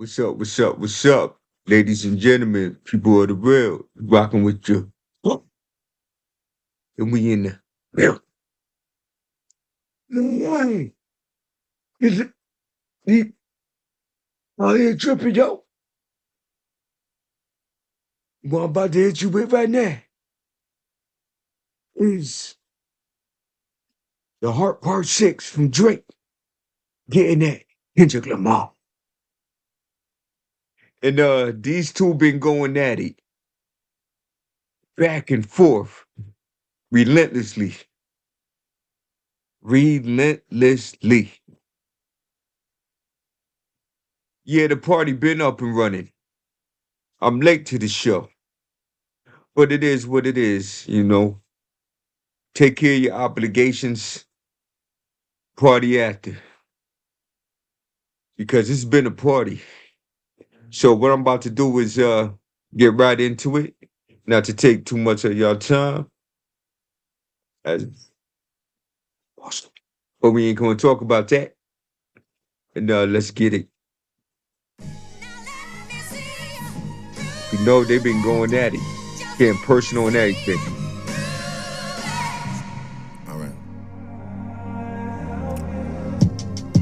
What's up? What's up? What's up? Ladies and gentlemen, people of the world, rocking with you. And we in the yeah. Hey, is it the out here tripping, yo? What I'm about to hit you with right now is the Heart Part 6 from Drake getting that Kendrick Lamar. And these two been going at it back and forth relentlessly. Relentlessly. Yeah, the party been up and running. I'm late to the show. But it is what it is. Take care of your obligations, party after. Because it's been a party. So what I'm about to do is get right into it. Not to take too much of your time. As, but we ain't gonna talk about that. And let's get it. You know they've been going at it. Getting personal and everything. All right.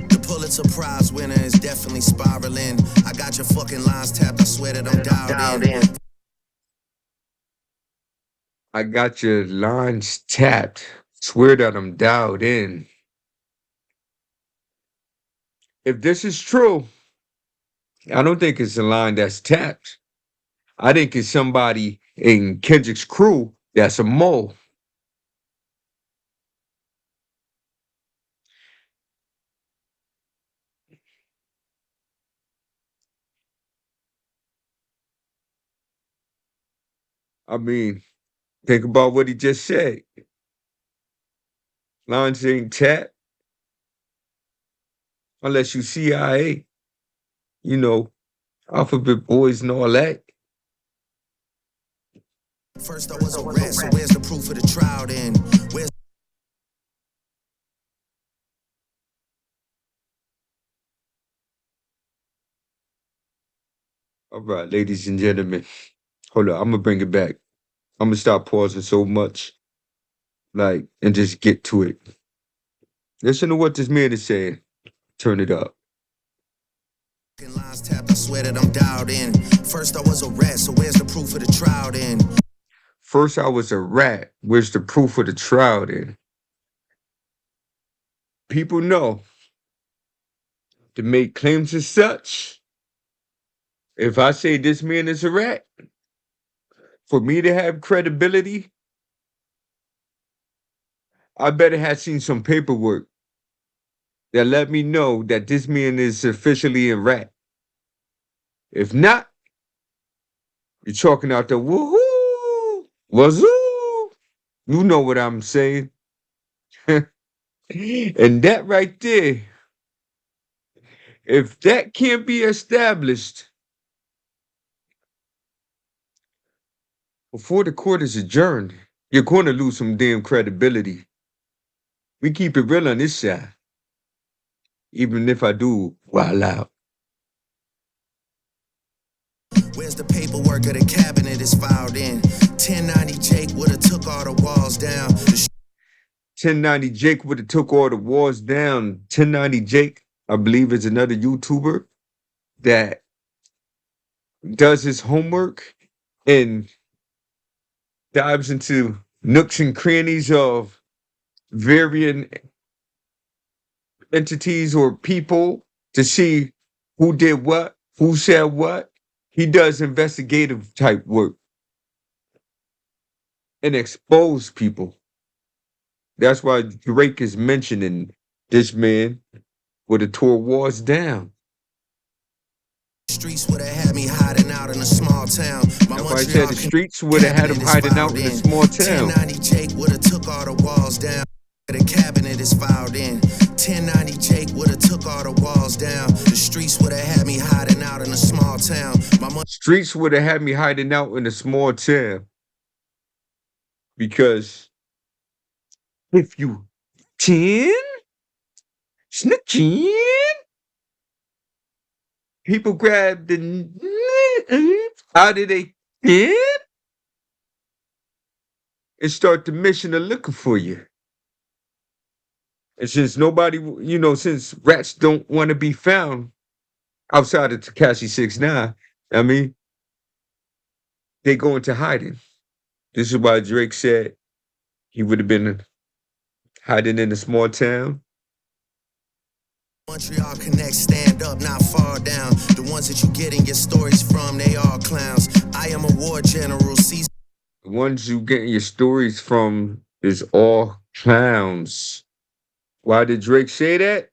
The Pulitzer Prize winner is definitely spiraling. I got your fucking lines tapped. I swear that I'm dialed in. I got your lines tapped. Swear that I'm dialed in. If this is true, I don't think it's a line that's tapped. I think it's somebody in Kendrick's crew that's a mole. I mean, think about what he just said. Lines ain't tapped unless you CIA, you know, alphabet boys and all that. First I was arrested, so where's the proof of the trial then? Where's All right, ladies and gentlemen. Hold on, I'm gonna bring it back. I'm gonna stop pausing so much, and just get to it. Listen to what this man is saying. Turn it up. fucking lines tapped? I swear that I'm dialed in. First I was arrested, so where's the proof of the trial then? First, I was a rat. Where's the proof of the trial then? People know to make claims as such. If I say this man is a rat, for me to have credibility, I better have seen some paperwork that let me know that this man is officially a rat. If not, you're talking out the woohoo, wazoo. You know what I'm saying. And that right there, if that can't be established before the court is adjourned, you're going to lose some damn credibility. We keep it real on this side, even if I do wild out. Where's the paperwork of the cabinet is filed in? 1090 Jake would've took all the walls down. 1090 Jake would have took all the walls down. 1090 Jake, I believe, is another YouTuber that does his homework and dives into nooks and crannies of varying entities or people to see who did what, who said what. He does investigative type work and expose people. That's why Drake is mentioning this man would have tore walls down. Streets would have had me hiding out in a small town. My That's why I said Montreal the streets would have had him cabinet is hiding out filed in a in. small town. 1090 Jake would've took all the walls down. The cabinet is filed in. 1090 Jake would've took all the walls down. The streets would have had me hiding out in a small town. Streets would have had me hiding out in a small town. Because if you 10, snitching, People grab the out of they head and start the mission of looking for you. And since nobody, since rats don't want to be found outside of Takashi 6ix9ine, I mean, they go into hiding. This is why Drake said he would have been hiding in a small town. Montreal Connect, stand up, not far down. The ones that you getting your stories from, they all clowns. I am a war general, see. The ones you getting your stories from is all clowns. Why did Drake say that?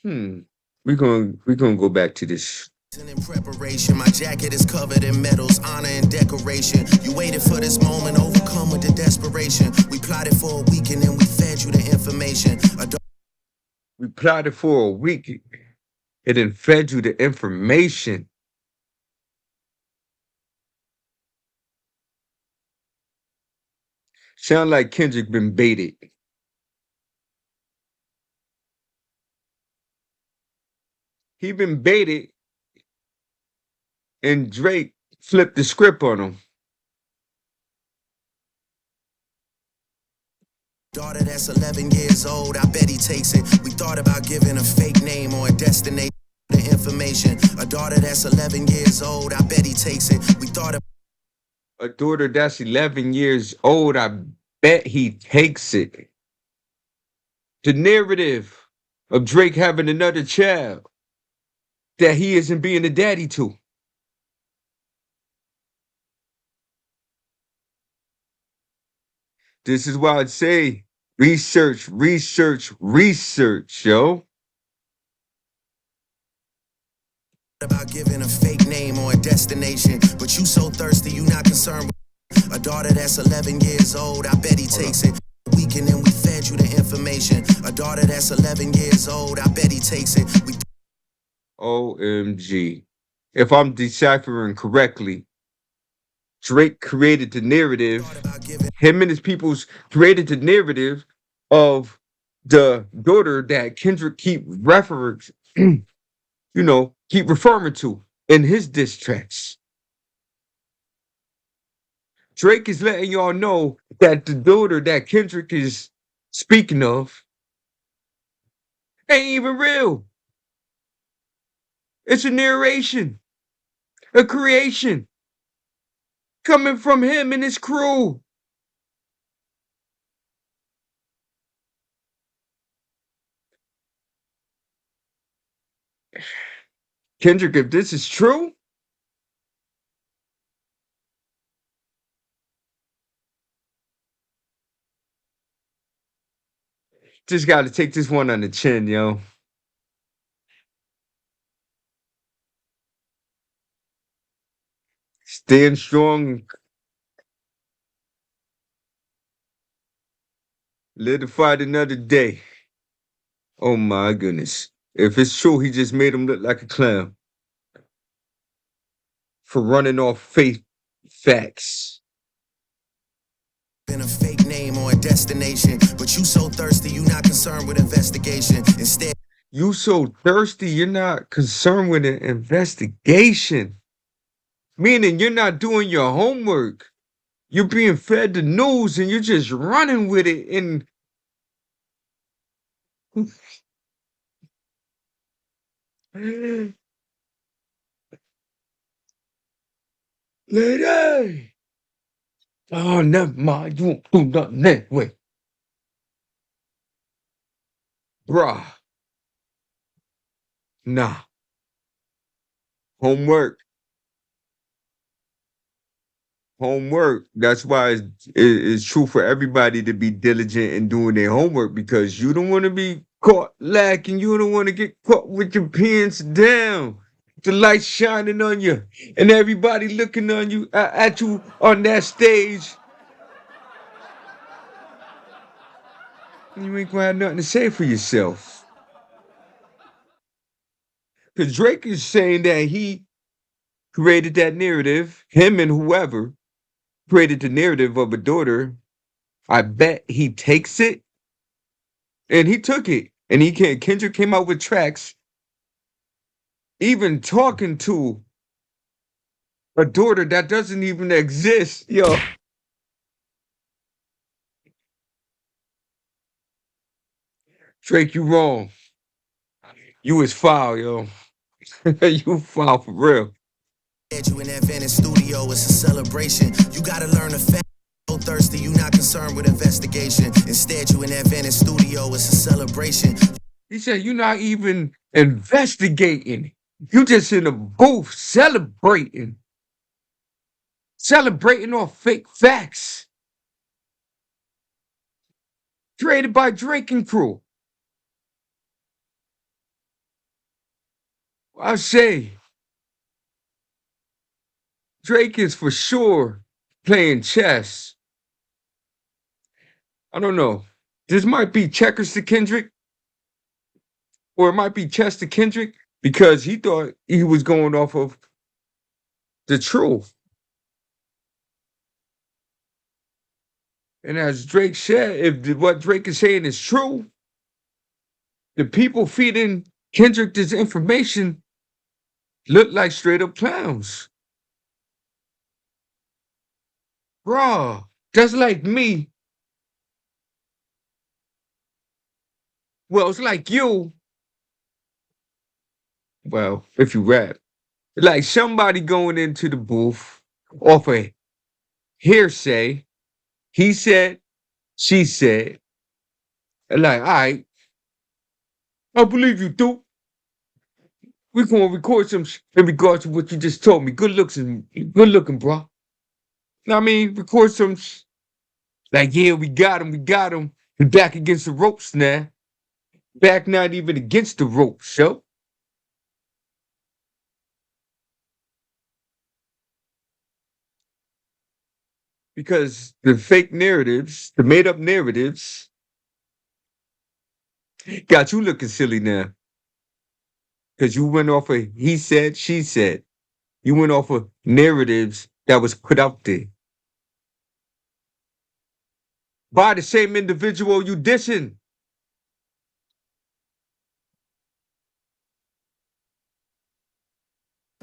We're gonna go back to this. In preparation, my jacket is covered in medals, honor and decoration. You waited for this moment, overcome with the desperation. We plotted for a week and then we fed you the information. We plotted for a week. It then fed you the information. Sound like Kendrick been baited. He been baited, and Drake flipped the script on him. Daughter that's 11 years old, I bet he takes it. We thought about giving a fake name or a destination. The information. A daughter that's 11 years old, I bet he takes it. We thought about A daughter that's 11 years old, I bet he takes it. The narrative of Drake having another child that he isn't being a daddy to. This is why I'd say research, research, research, yo. giving a fake name or a destination. But you so thirsty, you not concerned with a daughter that's 11 years old. I bet he takes it. Weekend and we fed you the information. A daughter that's 11 years old. I bet he takes it. OMG. If I'm deciphering correctly, Drake created the narrative. Him and his peoples created the narrative of the daughter that Kendrick keep keep referring to in his diss tracks. Drake is letting y'all know that the daughter that Kendrick is speaking of ain't even real. It's a narration, a creation coming from him and his crew. Kendrick, if this is true, just got to take this one on the chin, yo. Stand strong. Live to fight another day. Oh my goodness. If it's true, he just made him look like a clown for running off faith facts. In a fake name or a destination, but you so thirsty, you not concerned with investigation. Instead, you so thirsty, you're not concerned with an investigation. Meaning you're not doing your homework. You're being fed the news and you're just running with it. And lady, oh, never mind. You won't do nothing anyway. Bruh, nah. Homework. Homework. That's why it's true for everybody to be diligent in doing their homework because you don't want to be caught lacking. You don't want to get caught with your pants down. The light shining on you and everybody looking on you at you on that stage. You ain't gonna have nothing to say for yourself. Because Drake is saying that he created that narrative, him and whoever created the narrative of a daughter. I bet he takes it. And he took it. And Kendrick came out with tracks, even talking to a daughter that doesn't even exist. Yo, Drake, you wrong. You is foul, yo. You foul for real. You in that Venice studio, it's a celebration. You gotta learn to fact. So thirsty, you not concerned with investigation. Instead, you in that Venice studio, it's a celebration. He said, you're not even investigating. You just in a booth celebrating. Celebrating off fake facts. Created by Drake and crew. I say, Drake is for sure playing chess. I don't know. This might be checkers to Kendrick, or it might be chess to Kendrick, because he thought he was going off of the truth. And as Drake said, if what Drake is saying is true, the people feeding Kendrick this information look like straight up clowns. Bruh, just like me. Well, it's like you. Well, if you rap, like somebody going into the booth off a hearsay. He said, she said, and like, all right, I believe you, dude. We're gonna record some in regards to what you just told me. Good looking, bro. Know what I mean, record some like, yeah, we got him. We're back against the ropes now. Back not even against the ropes, yo. Because the fake narratives, the made up narratives, got you looking silly now. Because you went off of he said, she said. You went off of narratives that was put out there by the same individual you dissing.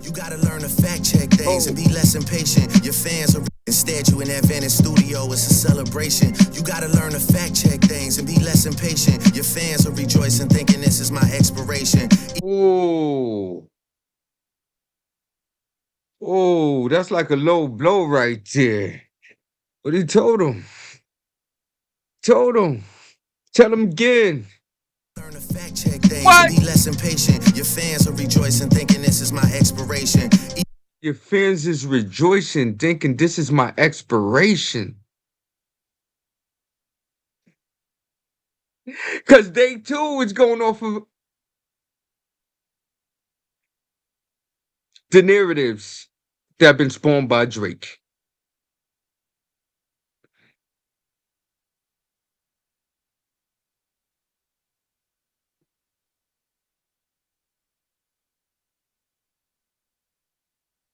You gotta learn to fact check things and be less impatient. Your fans are instead you in that Venice studio, it's a celebration. You gotta learn to fact check things and be less impatient. Your fans are rejoicing, thinking this is my expiration. Oh, oh, that's like a low blow right there. But he told him. Told him. Tell him again. Learn to fact check things What? and be less impatient. Your fans are rejoicing, thinking this is my expiration. Your fans is rejoicing, thinking this is my expiration. Because they too is going off of the narratives that have been spawned by Drake.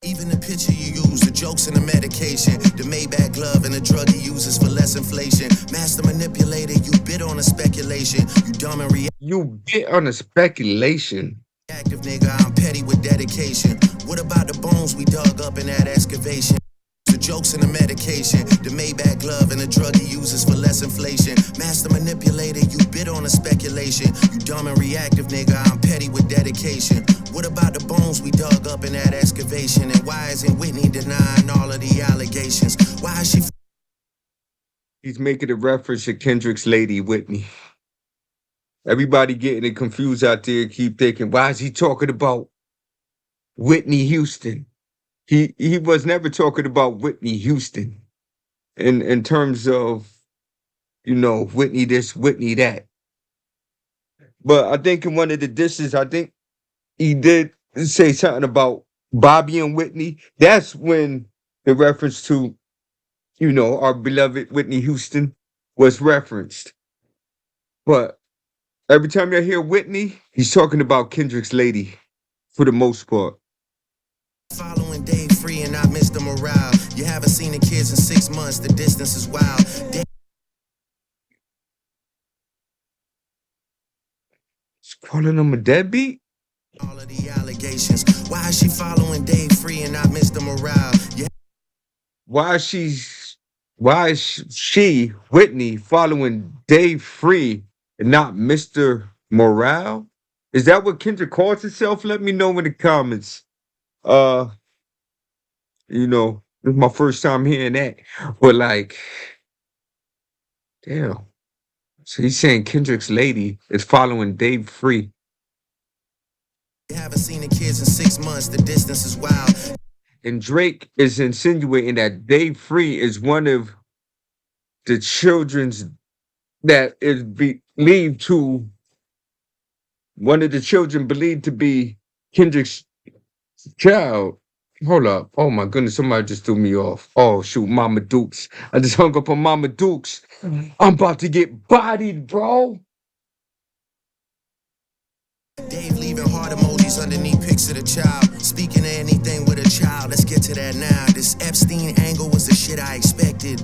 Even the picture you use, the jokes and the medication, the Maybach glove and the drug he uses for less inflation. Master manipulator, you bid on a speculation. You dumb and You get on a speculation. reactive, nigga. I'm petty with dedication. What about the bones we dug up in that excavation? The jokes and the medication, the Maybach glove and the drug he uses for less inflation. Master manipulator, you bid on a speculation. You dumb and reactive, nigga. I'm petty with dedication. What about the bones we dug up in that excavation? And why isn't Whitney denying all of the allegations? Why is she? He's making a reference to Kendrick's lady, Whitney. Everybody getting it confused out there, keep thinking, why is he talking about Whitney Houston? He was never talking about Whitney Houston in terms of, Whitney this, Whitney that. But I think in one of the dishes, I think he did say something about Bobby and Whitney. That's when the reference to, our beloved Whitney Houston was referenced. But every time you hear Whitney, he's talking about Kendrick's lady for the most part. Following day free and I miss the morale. You haven't seen the kids in 6 months, the distance is wild. calling him a deadbeat? All of the allegations. Why is she following Dave Free and not Mr. Morale? Yeah, Why is she, Whitney, following Dave Free and not Mr. Morale? Is that what Kendrick calls himself? Let me know in the comments. Uh, this is my first time hearing that. But like, damn. So he's saying Kendrick's lady is following Dave Free. you haven't seen the kids in 6 months. The distance is wild. And Drake is insinuating that Dave Free is one of the children's that is believed to one of the children believed to be Kendrick's child. Hold up. Oh my goodness, somebody just threw me off. Oh shoot, Mama Dukes. I just hung up on Mama Dukes. I'm about to get bodied, bro. Dave leaving heart emojis underneath pics of the child. Speaking of anything with a child, let's get to that now. This Epstein angle was the shit I expected.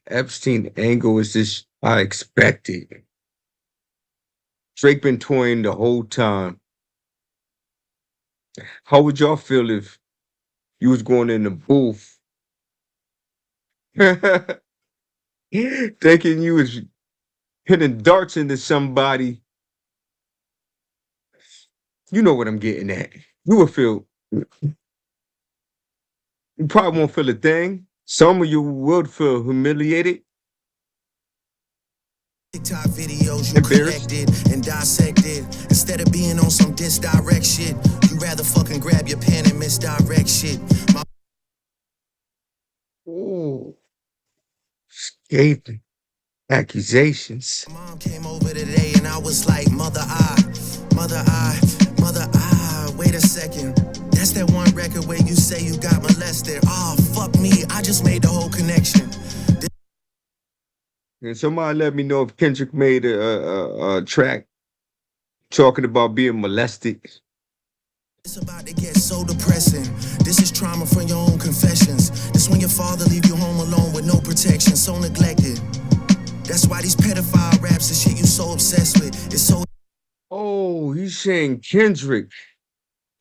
Epstein angle is this I expected. Drake been toying the whole time. How would y'all feel if you was going in the booth thinking you was hitting darts into somebody? You know what I'm getting at. You would feel, you probably won't feel a thing. Some of you would feel humiliated, TikTok videos you embarrassed. collected and dissected. Instead of being on some disdirect shit, you rather fucking grab your pen and misdirect shit. My Ooh, scathing accusations. mom came over today and I was like, mother, mother, mother, wait a second. That's that one record where you say you got molested. Oh, fuck me, I just made the whole connection. And somebody let me know if Kendrick made a track talking about being molested. It's about to get so depressing. This is trauma from your own confessions. This when your father leave you home alone with no protection, so neglected. That's why these pedophile raps and shit you so obsessed with. It's so Oh, he's saying Kendrick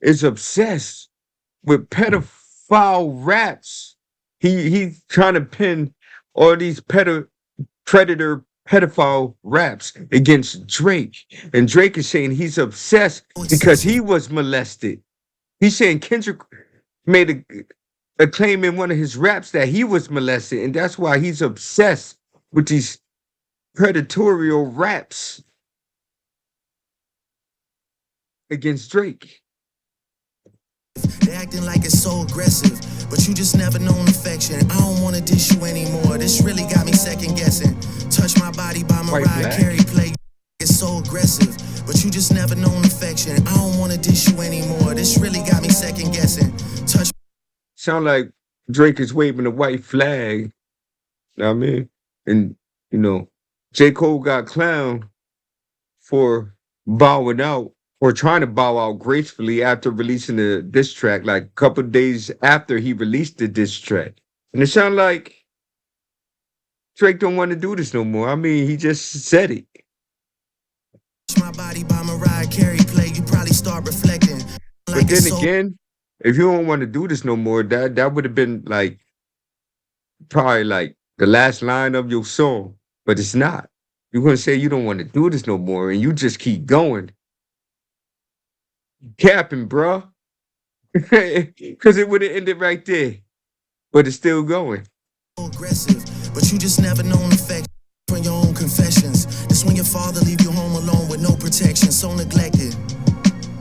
is obsessed with pedophile raps. He's trying to pin all these predator pedophile raps against Drake. And Drake is saying he's obsessed because excessive. he was molested. He's saying Kendrick made a claim in one of his raps that he was molested, and that's why he's obsessed with these predatorial raps against Drake. They acting like it's so aggressive, but you just never known affection. I don't wanna dish you anymore. This really got me second guessing. Touch My Body by White Mariah Black. Carey play. It's so aggressive, but you just never known affection. I don't wanna dish you anymore. This really got me second guessing. Touch Sound like Drake is waving a white flag. Know what I mean? And J. Cole got clowned for bowing out or trying to bow out gracefully after releasing the diss track, like a couple days after he released the diss track. And it sounded like Drake don't want to do this no more. I mean, he just said it. My Body by Mariah Carey play. You probably start reflecting. But Like it's then so again, if you don't want to do this no more, that would have been like probably like the last line of your song. But it's not. You're gonna say you don't want to do this no more, and you just keep going, capping, bruh. Because it would have ended right there, but it's still going. aggressive, but you just never known affection from your own confessions. This when your father leave you home alone with no protection, so neglected.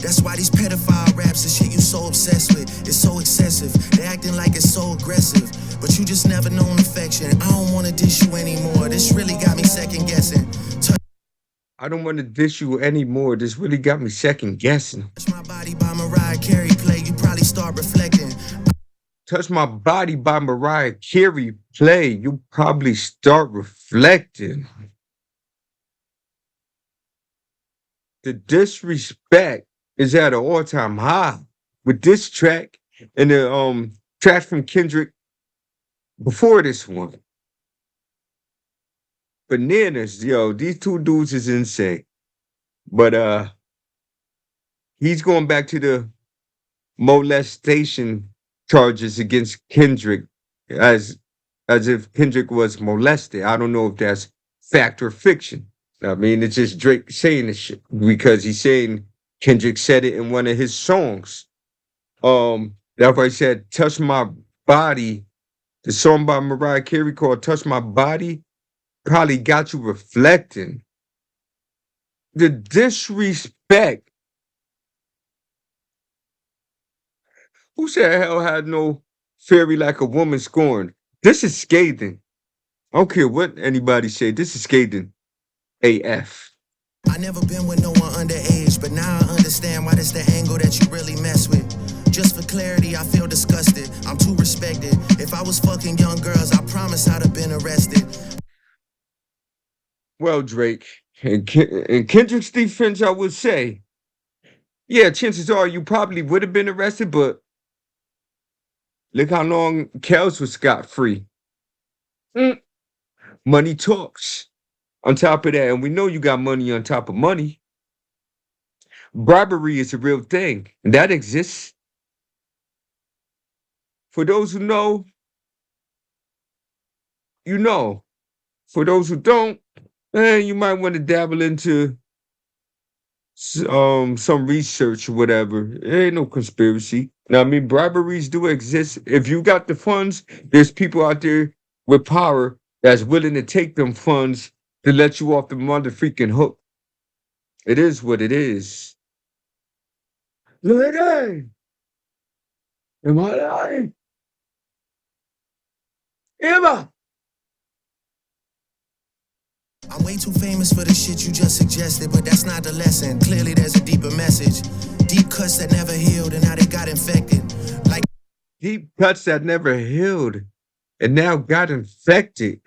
That's why these pedophile raps and shit you so obsessed with. It's so excessive. They acting like it's so aggressive, but you just never known affection. I don't wanna dish you anymore. This really got me second guessing. Touch I don't want to dish you anymore. This really got me second guessing. My Body by Mariah Carey play. You probably start reflecting. Touch My Body by Mariah Carey play. You probably start reflecting. The disrespect is at an all-time high with this track and the track from Kendrick before this one. Bananas, yo. These two dudes is insane. But he's going back to the molestation charges against Kendrick as as if Kendrick was molested. I don't know if that's fact or fiction. I mean, it's just Drake saying this shit because he's saying Kendrick said it in one of his songs. That's why he said, "Touch my body." The song by Mariah Carey called "Touch My Body" probably got you reflecting. The disrespect. Who said hell had no fairy like a woman scorned? This is scathing. I don't care what anybody say. This is scathing. AF. I never been with no one underage, but now I understand why that's the angle that you really mess with. Just for clarity, I feel disgusted. I'm too respected. If I was fucking young girls, I promise I'd have been arrested. Well, Drake, in Kendrick's defense, I would say, yeah, chances are you probably would have been arrested, but look how long Kels was scot free. Money talks. On top of that, and we know you got money on top of money, bribery is a real thing, and that exists. For those who know, you know. For those who don't, you might want to dabble into some research or whatever. It ain't no conspiracy. Now, I mean, briberies do exist. If you got the funds, there's people out there with power that's willing to take them funds to let you off the mother freaking hook. It is what it is. Lady, am I lying? Emma. I'm way too famous for the shit you just suggested, but that's not the lesson. Clearly, there's a deeper message. Deep cuts that never healed, and now they got infected. Like Deep cuts that never healed and now got infected.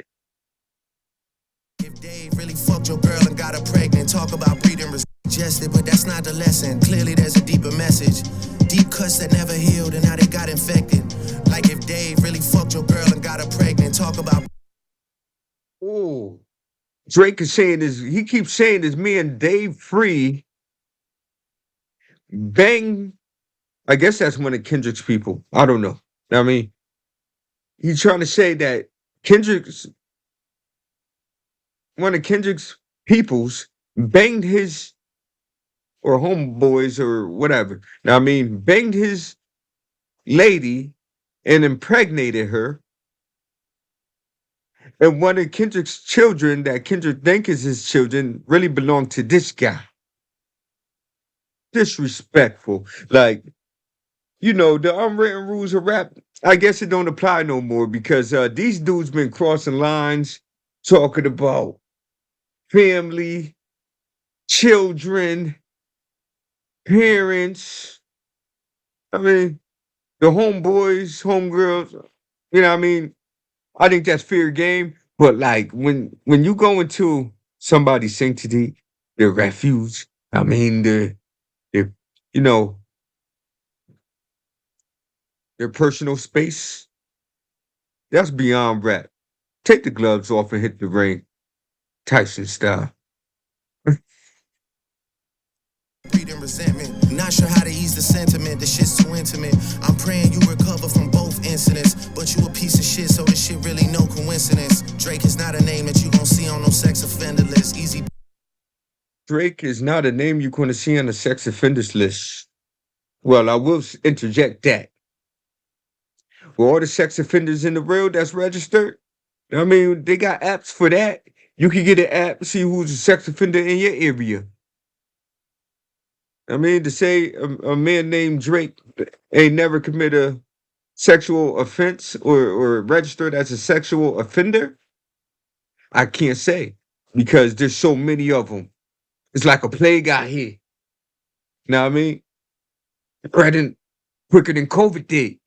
if Dave really fucked your girl and got her pregnant. Talk about breeding suggested, but that's not the lesson. Clearly, there's a deeper message. Deep cuts that never healed, and now they got infected. Like if Dave really fucked your girl and got her pregnant. Talk about. Ooh. Drake is saying this, he keeps saying this, me and Dave Free bang. I guess that's one of Kendrick's people. I don't know. I mean, he's trying to say that Kendrick's one of Kendrick's peoples banged his or homeboys or whatever. Now I mean, banged his lady and impregnated her. And one of Kendrick's children that Kendrick think is his children really belong to this guy. Disrespectful. Like, you know, the unwritten rules of rap, I guess it don't apply no more because these dudes been crossing lines, talking about family, children, parents. I mean, the homeboys, homegirls, you know what I mean? I think that's fair game. But like when you go into somebody's sanctity, their refuge, I mean their you know, their personal space, that's beyond rap. Take the gloves off and hit the ring, Tyson style. Breeding resentment. Not sure how to ease the sentiment. The shit's too intimate. I'm praying you recover from both incidents. But you a piece of shit, so this shit really no coincidence. Drake is not a name that you gon' see on no sex offender list. Easy. Drake is not a name you're going to see on the sex offenders list. Well, I will interject that. For all the sex offenders in the world that's registered, I mean, they got apps for that. You can get an app, see who's a sex offender in your area. I mean, to say a man named Drake ain't never commit a sexual offense or registered as a sexual offender, I can't say because there's so many of them. It's like a plague out here. Know what I mean? Spreading quicker than COVID did.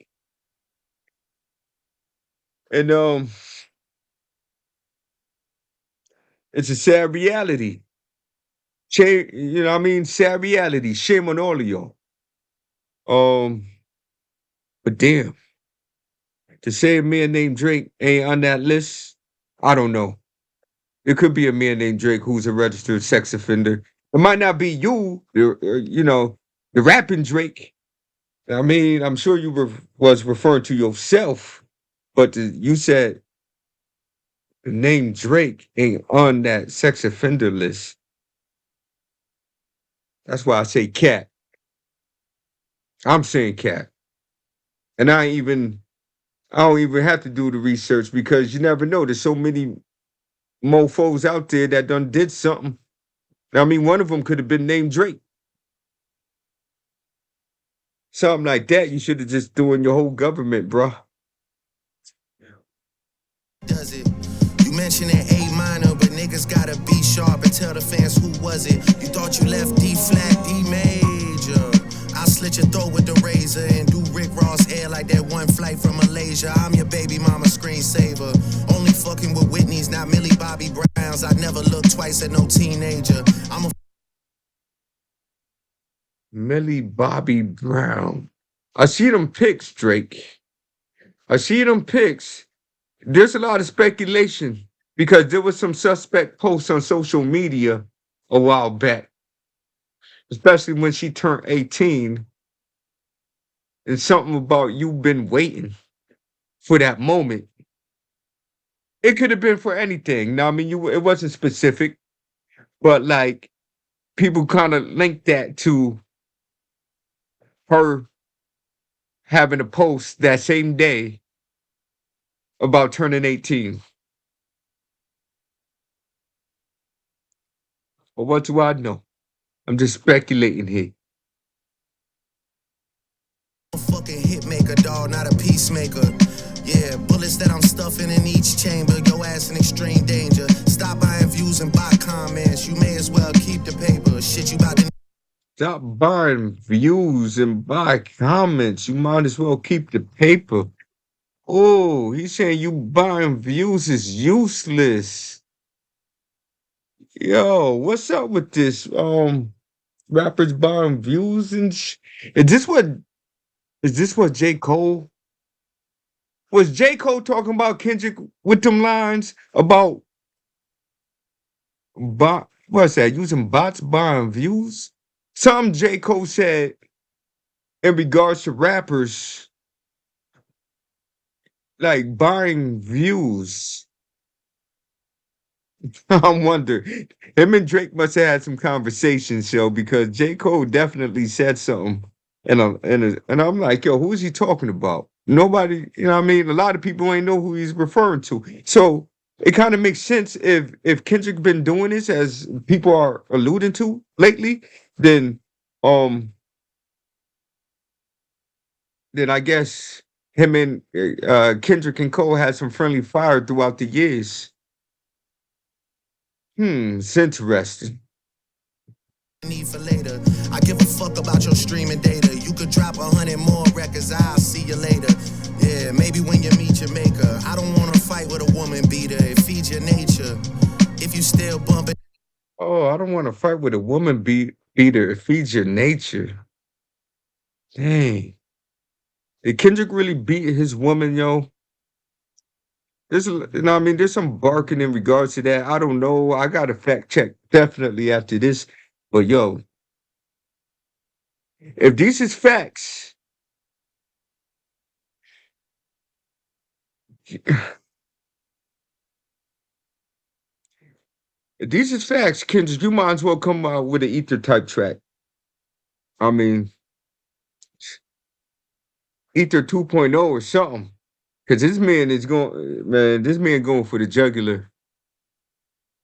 And it's a sad reality. Shame, you know what I mean? Sad reality. Shame on all of y'all. Um, but damn, to say a man named Drake ain't on that list, I don't know. It could be a man named Drake who's a registered sex offender. It might not be you, the rapping Drake. I mean, I'm sure you was referring to yourself, but you said the name Drake ain't on that sex offender list. That's why I say cat. I'm saying cat. And I don't even have to do the research because you never know. There's so many mofos out there that done did something. I mean, one of them could have been named Drake. Something like that. You should have just doing your whole government, bruh. Does it? You mentioned an A minor, but niggas gotta be sharp and tell the fans who was it. You thought you left D flat, D major. I'll slit your throat with the razor and do Rick Ross air like that one flight from Malaysia. I'm your baby mama screensaver. Only fucking with Whitney's, not Millie Bobby Browns. I never look twice at no teenager. I'm a Millie Bobby Brown. I see them pics, Drake. I see them pics. There's a lot of speculation because there was some suspect posts on social media a while back, especially when she turned 18, and something about you been waiting for that moment. It could have been for anything. Now, I mean, it wasn't specific, but like people kind of linked that to her having a post that same day about turning 18. But what do I know? I'm just speculating here. fucking hitmaker, dawg, not a peacemaker. Yeah, bullets that I'm stuffing in each chamber. Your ass in extreme danger. Stop buying views and buy comments. You may as well keep the paper. Shit, you about to. Stop buying views and buy comments. You might as well keep the paper. Oh, he's saying you buying views is useless. Yo, what's up with this? Rappers buying views and is this what J. Cole? Was J. Cole talking about Kendrick with them lines about what's that? Using bots buying views? Some J. Cole said in regards to rappers like buying views. I wonder. Him and Drake must have had some conversations, yo, because J. Cole definitely said something. And I'm like, yo, who is he talking about? Nobody, you know what I mean? A lot of people ain't know who he's referring to. So it kind of makes sense if Kendrick been doing this as people are alluding to lately, then um then I guess him and Kendrick and Cole had some friendly fire throughout the years. It's interesting. Need for later. I give a fuck about your streaming data. You could drop 100 more records, I'll see you later. Yeah, maybe when you meet your maker. I don't wanna fight with a woman beater. It feeds your nature. If you still bumping. Oh, I don't want to fight with a woman beater. It feeds your nature. Dang. Did Kendrick really beat his woman, yo? I mean, there's some barking in regards to that. I don't know. I got to fact check definitely after this. But yo, if these is facts, if these is facts, Kendrick, you might as well come out with an ether type track. I mean, ether 2.0 or something. Cause this man going for the jugular.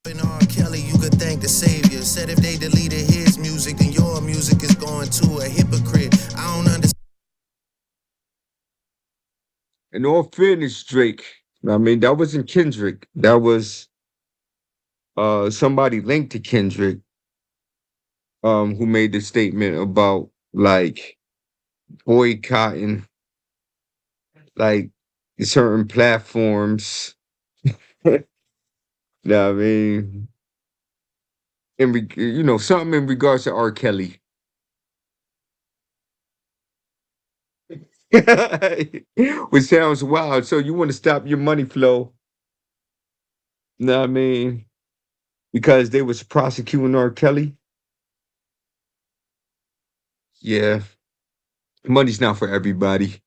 R. Kelly, you could thank the savior. Said if they deleted his music, then your music is going to a hypocrite. I don't understand. In all fairness, Drake, I mean, that wasn't Kendrick. That was somebody linked to Kendrick, who made the statement about like boycotting like certain platforms. Know what I mean, something in regards to R. Kelly. Which sounds wild. So you want to stop your money flow, know what I mean? Because they was prosecuting R. Kelly. Yeah, money's not for everybody.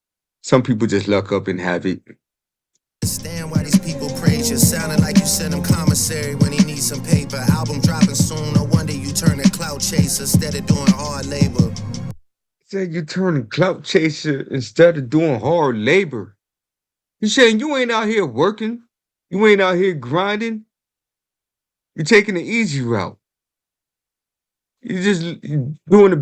Some people just luck up and have it. Understand why these people praise you. Sounding like you sent him commissary when he needs some paper. Album dropping soon. No wonder you turn a clout chaser instead of doing hard labor. Said you turning clout chaser instead of doing hard labor. You saying you ain't out here working? You ain't out here grinding? You're taking the easy route. You're just doing the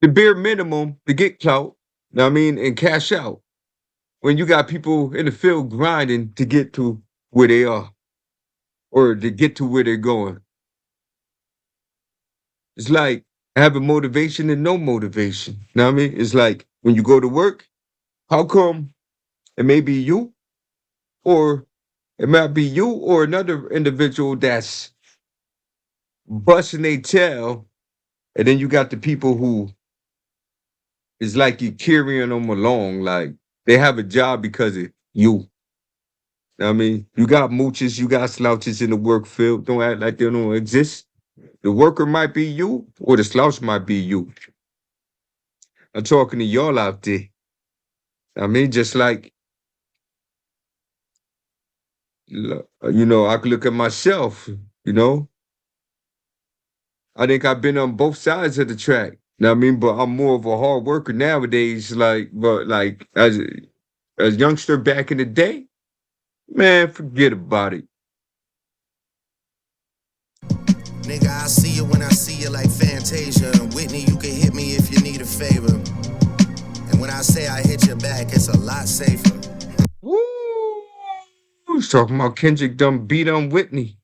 bare minimum to get clout. Know what I mean, and cash out. When you got people in the field grinding to get to where they are or to get to where they're going. It's like having motivation and no motivation. Know what I mean? It's like when you go to work, how come it may be you or it might be you or another individual that's busting their tail, and then you got the people who is like you carrying them along, like they have a job because of you. Know what I mean, you got mooches, you got slouches in the work field. Don't act like they don't exist. The worker might be you, or the slouch might be you. I'm talking to y'all out there. I mean, just like I could look at myself. You know, I think I've been on both sides of the track. Know what I mean, but I'm more of a hard worker nowadays. But as youngster back in the day, man, forget about it. Nigga, I see you when I see you like Fantasia. And Whitney, you can hit me if you need a favor. And when I say I hit your back, it's a lot safer. Woo! Who's talking about Kendrick done beat on Whitney?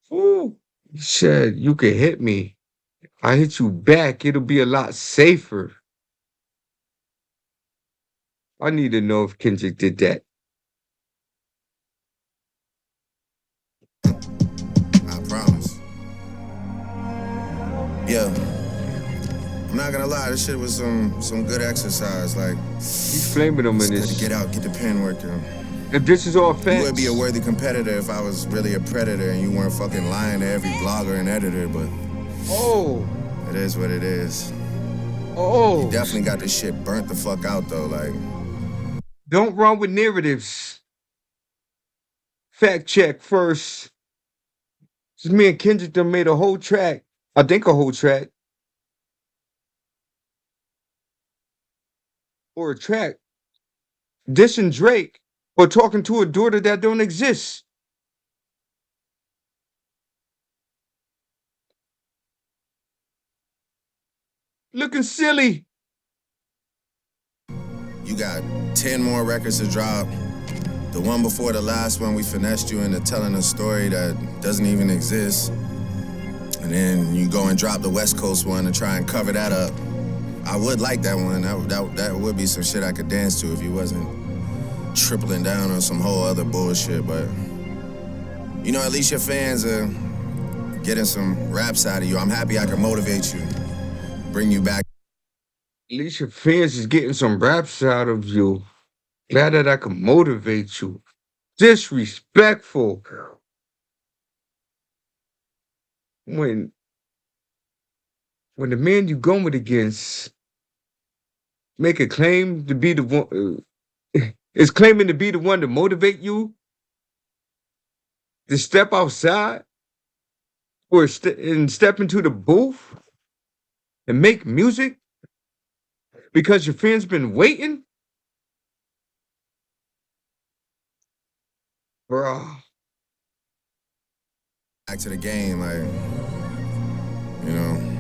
Woo! He said you can hit me. I hit you back. It'll be a lot safer. I need to know if Kendrick did that. I promise. Yeah. I'm not gonna lie, this shit was some good exercise. Like, He's flaming them it's in good to this. get out, get the pen working. If this is all You would be a facts, worthy competitor if I was really a predator and you weren't fucking lying to every blogger and editor, but oh, it is what it is. oh, Definitely got this shit burnt the fuck out though, like. don't run with narratives. Fact check first. Just me and Kendrick done made a whole track. I think a whole track. Or a track. Dissing Drake or talking to a daughter that don't exist. Looking silly. You got 10 more records to drop. The one before the last one, we finessed you into telling a story that doesn't even exist. And then you go and drop the West Coast one and try and cover that up. I would like that one. That would be some shit I could dance to if you wasn't tripling down on some whole other bullshit. But, at least your fans are getting some raps out of you. I'm happy I can motivate you, bring you back. At least your fans is getting some raps out of you. Glad that I can motivate you. Disrespectful. When when the man you going against make a claim to be the one is claiming to be the one to motivate you to step outside or and step into the booth and make music because your fans been waiting, bro. Back to the game,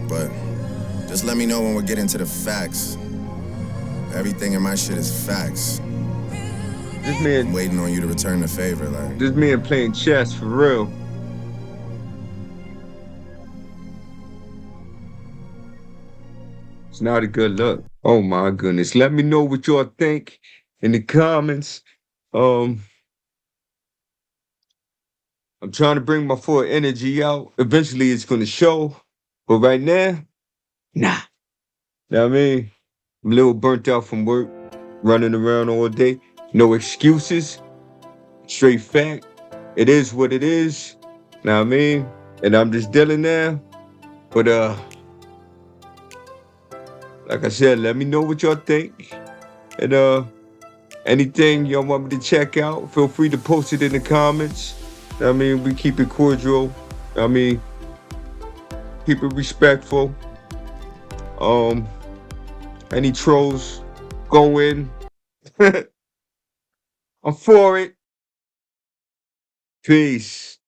but just let me know when we get into the facts. Everything in my shit is facts. This I'm man, waiting on you to return the favor, like. this man playing chess for real. It's not a good look. Oh my goodness. Let me know what y'all think in the comments. Um, I'm trying to bring my full energy out. Eventually it's gonna show. But right now, nah. Know what I mean? I'm a little burnt out from work, running around all day. No excuses. Straight fact. It is what it is. Know what I mean? And I'm just dealing now. But like I said, let me know what y'all think. And anything y'all want me to check out, feel free to post it in the comments. I mean, we keep it cordial. I mean, keep it respectful. Um, any trolls, go in. I'm for it. Peace.